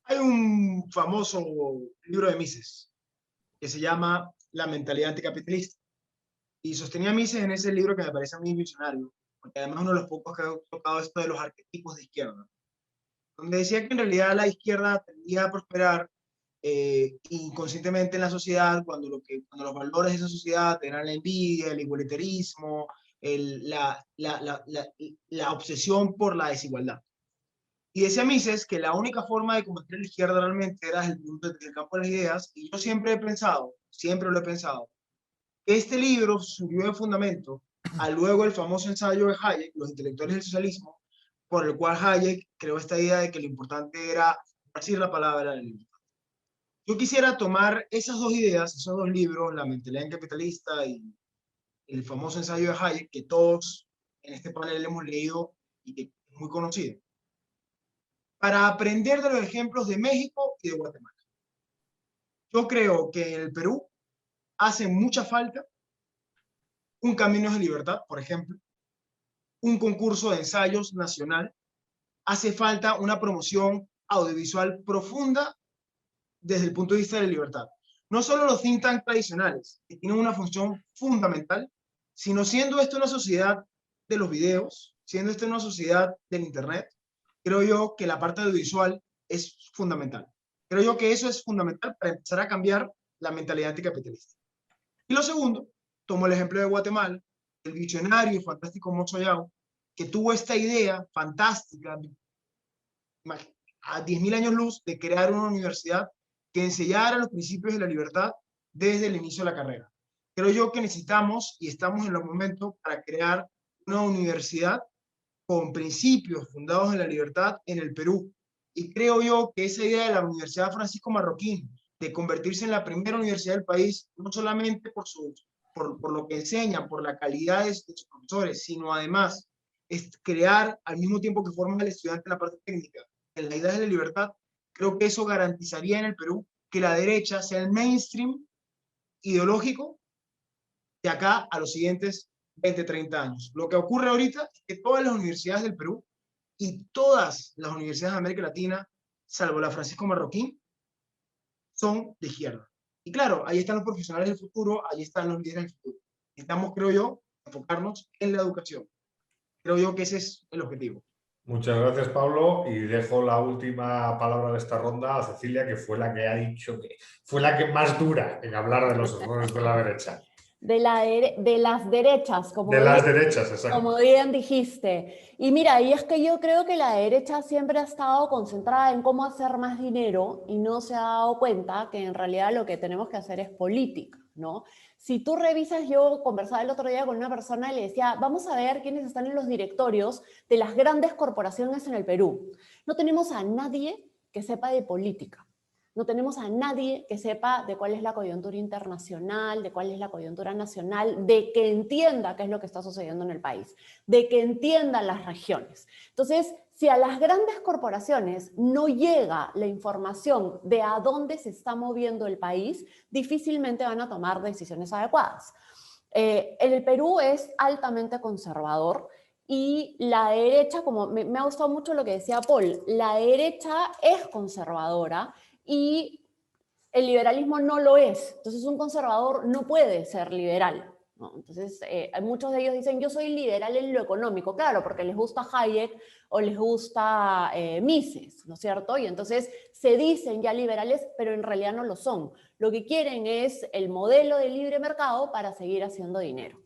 Hay un famoso libro de Mises que se llama La mentalidad anticapitalista. Y sostenía Mises en ese libro, que me parece a mí visionario, porque además uno de los pocos que ha tocado esto de los arquetipos de izquierda, donde decía que en realidad la izquierda tendía a prosperar inconscientemente en la sociedad cuando los valores de esa sociedad eran la envidia, el igualitarismo, la obsesión por la desigualdad. Y decía Mises que la única forma de combatir a la izquierda realmente era desde el campo de las ideas, y yo siempre lo he pensado, que este libro surgió de fundamento a luego el famoso ensayo de Hayek, Los intelectuales del socialismo, por el cual Hayek creó esta idea de que lo importante era decir la palabra de libertad. Yo quisiera tomar esas dos ideas, esos dos libros, La mentalidad anticapitalista y el famoso ensayo de Hayek, que todos en este panel hemos leído y que es muy conocido, para aprender de los ejemplos de México y de Guatemala. Yo creo que en el Perú hace mucha falta un Caminos de Libertad, por ejemplo, un concurso de ensayos nacional. Hace falta una promoción audiovisual profunda desde el punto de vista de la libertad. No solo los think tanks tradicionales, que tienen una función fundamental, sino siendo esto una sociedad de los videos, siendo esto una sociedad del Internet, creo yo que la parte audiovisual es fundamental. Creo yo que eso es fundamental para empezar a cambiar la mentalidad anticapitalista. Y lo segundo, tomo el ejemplo de Guatemala, el visionario y fantástico Mozo Yao, que tuvo esta idea fantástica a 10.000 años luz de crear una universidad que enseñara los principios de la libertad desde el inicio de la carrera. Creo yo que necesitamos y estamos en los momentos para crear una universidad con principios fundados en la libertad en el Perú. Y creo yo que esa idea de la Universidad Francisco Marroquín, de convertirse en la primera universidad del país, no solamente por lo que enseñan, por la calidad de sus profesores, sino además es crear al mismo tiempo que forman al estudiante en la parte técnica, en la idea de la libertad. Creo que eso garantizaría en el Perú que la derecha sea el mainstream ideológico de acá a los siguientes 20, 30 años. Lo que ocurre ahorita es que todas las universidades del Perú y todas las universidades de América Latina, salvo la Francisco Marroquín, son de izquierda. Y claro, ahí están los profesionales del futuro, ahí están los líderes del futuro. Necesitamos, creo yo, enfocarnos en la educación. Creo yo que ese es el objetivo. Muchas gracias, Pablo, y dejo la última palabra de esta ronda a Cecilia, que fue la que ha dicho que fue la que más dura en hablar de los errores de la derecha. De las derechas, De las derechas, exacto. como bien dijiste. Y mira, y es que yo creo que la derecha siempre ha estado concentrada en cómo hacer más dinero y no se ha dado cuenta que en realidad lo que tenemos que hacer es política, ¿no? Si tú revisas, yo conversaba el otro día con una persona y le decía, vamos a ver quiénes están en los directorios de las grandes corporaciones en el Perú. No tenemos a nadie que sepa de política. No tenemos a nadie que sepa de cuál es la coyuntura internacional, de cuál es la coyuntura nacional, de que entienda qué es lo que está sucediendo en el país, de que entienda las regiones. Entonces, si a las grandes corporaciones no llega la información de a dónde se está moviendo el país, difícilmente van a tomar decisiones adecuadas. El Perú es altamente conservador y la derecha, como me ha gustado mucho lo que decía Paul, la derecha es conservadora y el liberalismo no lo es. Entonces un conservador no puede ser liberal, ¿no? Entonces muchos de ellos dicen yo soy liberal en lo económico, claro, porque les gusta Hayek o les gusta Mises, ¿no es cierto? Y entonces se dicen ya liberales, pero en realidad no lo son. Lo que quieren es el modelo de libre mercado para seguir haciendo dinero.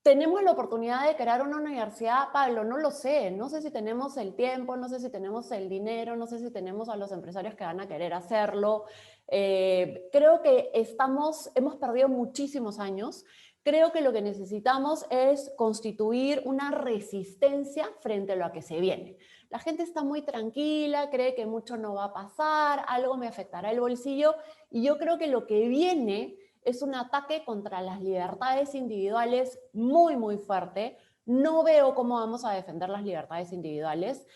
¿Tenemos la oportunidad de crear una universidad, Pablo? No lo sé. No sé si tenemos el tiempo, no sé si tenemos el dinero, no sé si tenemos a los empresarios que van a querer hacerlo. Creo que hemos perdido muchísimos años. Creo que lo que necesitamos es constituir una resistencia frente a lo que se viene. La gente está muy tranquila, cree que mucho no va a pasar, algo me afectará el bolsillo, y yo creo que lo que viene es un ataque contra las libertades individuales muy, muy fuerte. No veo cómo vamos a defender las libertades individuales.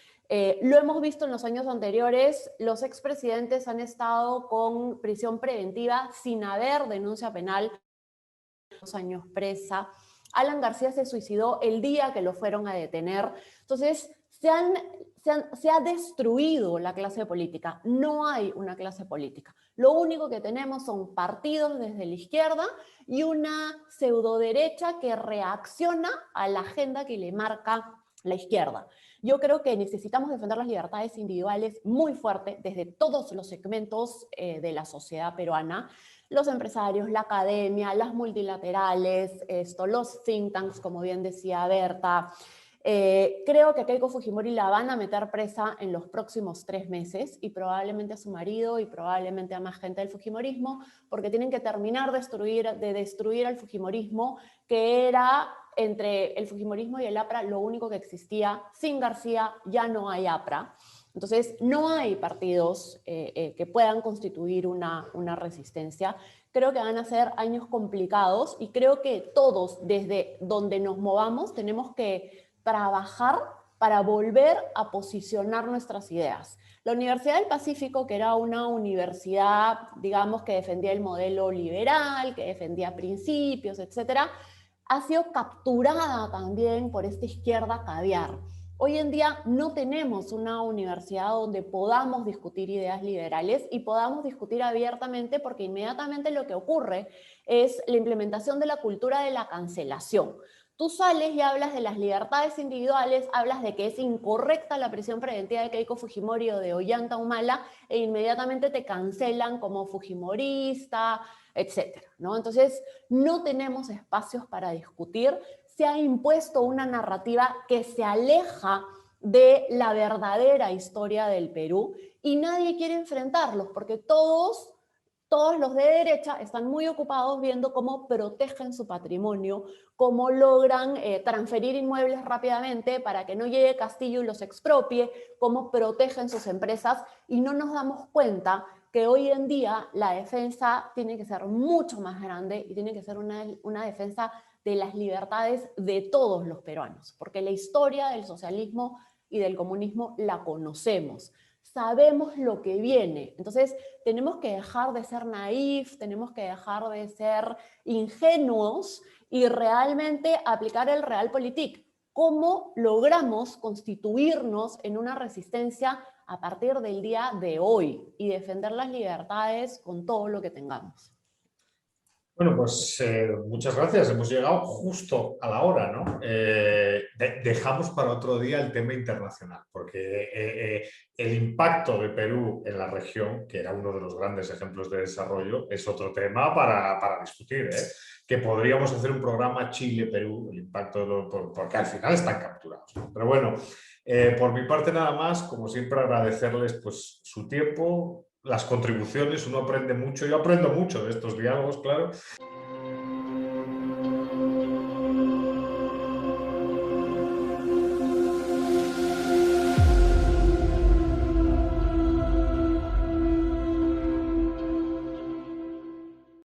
Lo hemos visto en los años anteriores, los expresidentes han estado con prisión preventiva sin haber denuncia penal, 2 años presa. Alan García se suicidó el día que lo fueron a detener. Entonces, se ha destruido la clase política. No hay una clase política. Lo único que tenemos son partidos desde la izquierda y una pseudoderecha que reacciona a la agenda que le marca la izquierda. Yo creo que necesitamos defender las libertades individuales muy fuerte desde todos los segmentos de la sociedad peruana. Los empresarios, la academia, las multilaterales, los think tanks, como bien decía Berta. Creo que a Keiko Fujimori la van a meter presa en los próximos 3 meses y probablemente a su marido y probablemente a más gente del fujimorismo, porque tienen que terminar de destruir al fujimorismo, que era entre el fujimorismo y el APRA lo único que existía. Sin García ya no hay APRA. Entonces no hay partidos que puedan constituir una resistencia. Creo que van a ser años complicados y creo que todos, desde donde nos movamos, tenemos que trabajar para volver a posicionar nuestras ideas. La Universidad del Pacífico, que era una universidad, digamos, que defendía el modelo liberal, que defendía principios, etcétera, ha sido capturada también por esta izquierda caviar. Hoy en día no tenemos una universidad donde podamos discutir ideas liberales y podamos discutir abiertamente, porque inmediatamente lo que ocurre es la implementación de la cultura de la cancelación. Tú sales y hablas de las libertades individuales, hablas de que es incorrecta la prisión preventiva de Keiko Fujimori o de Ollanta Humala e inmediatamente te cancelan como fujimorista, etcétera, ¿no? Entonces, no tenemos espacios para discutir. Se ha impuesto una narrativa que se aleja de la verdadera historia del Perú y nadie quiere enfrentarlos porque todos los de derecha están muy ocupados viendo cómo protegen su patrimonio, cómo logran transferir inmuebles rápidamente para que no llegue Castillo y los expropie, cómo protegen sus empresas, y no nos damos cuenta que hoy en día la defensa tiene que ser mucho más grande y tiene que ser una defensa de las libertades de todos los peruanos, porque la historia del socialismo y del comunismo la conocemos. Sabemos lo que viene. Entonces, tenemos que dejar de ser naif, tenemos que dejar de ser ingenuos y realmente aplicar el realpolitik. ¿Cómo logramos constituirnos en una resistencia a partir del día de hoy y defender las libertades con todo lo que tengamos? Bueno, pues muchas gracias. Hemos llegado justo a la hora, ¿no? Dejamos para otro día el tema internacional, porque el impacto de Perú en la región, que era uno de los grandes ejemplos de desarrollo, es otro tema para discutir, ¿eh? Que podríamos hacer un programa Chile-Perú, el impacto porque al final están capturados, ¿no? Pero bueno, por mi parte nada más, como siempre agradecerles pues, su tiempo, las contribuciones, uno aprende mucho, yo aprendo mucho de estos diálogos, claro.